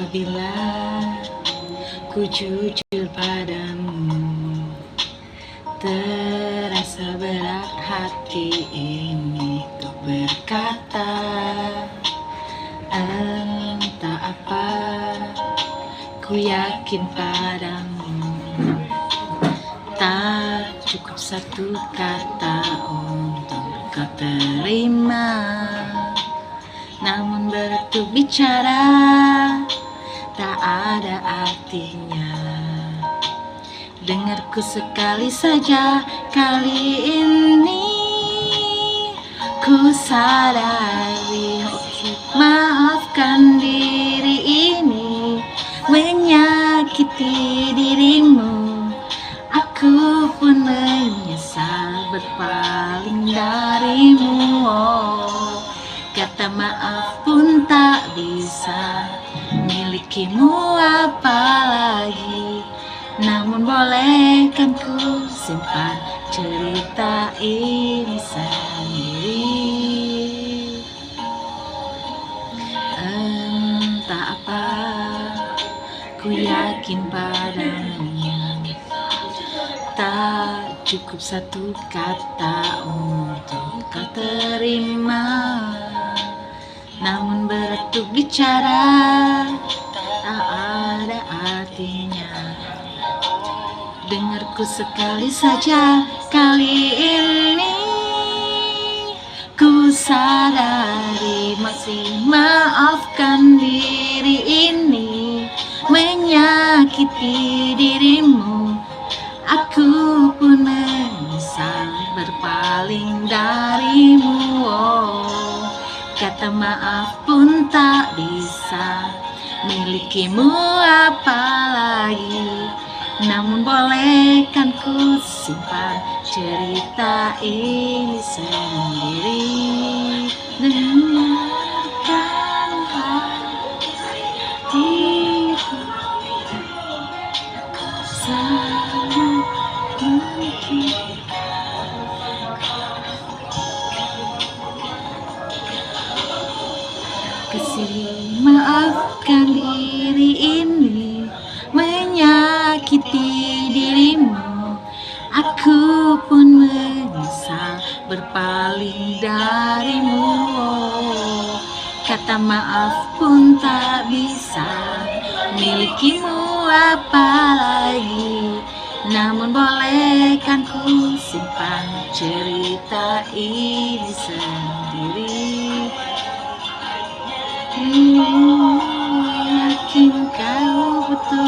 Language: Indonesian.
Apabila ku jujur padamu, terasa berat hati ini untuk berkata. Entah apa, ku yakin padamu, tak cukup satu kata untuk kau terima. Namun bertutur bicara tak ada artinya. Dengarku sekali saja, kali ini ku sadari, maafkan diri ini menyakiti dirimu. Aku pun menyesal berpaling darimu. Oh, kata maaf pun tak bisa milikimu apalagi. Namun bolehkan ku simpan cerita ini sendiri. Entah apa, ku yakin padamu, tak cukup satu kata untuk kau terima. Namun bertutur bicara tak ada artinya. Dengarku sekali saja, kali ini ku sadari, masih maafkan diri ini menyakiti dirimu. Aku pun menyesal berpaling darimu. Oh, kata maaf pun tak bisa milikimu apalagi. Namun bolehkan ku simpan cerita ini sendiri. Dengarkan hatiku selalu mungkin. Kasih maafkan diri ini menyakiti dirimu. Aku pun menyesal berpaling darimu. Oh, kata maaf pun tak bisa milikimu apalagi. Namun bolehkan ku simpan cerita ini sendiri. Yakin kau betul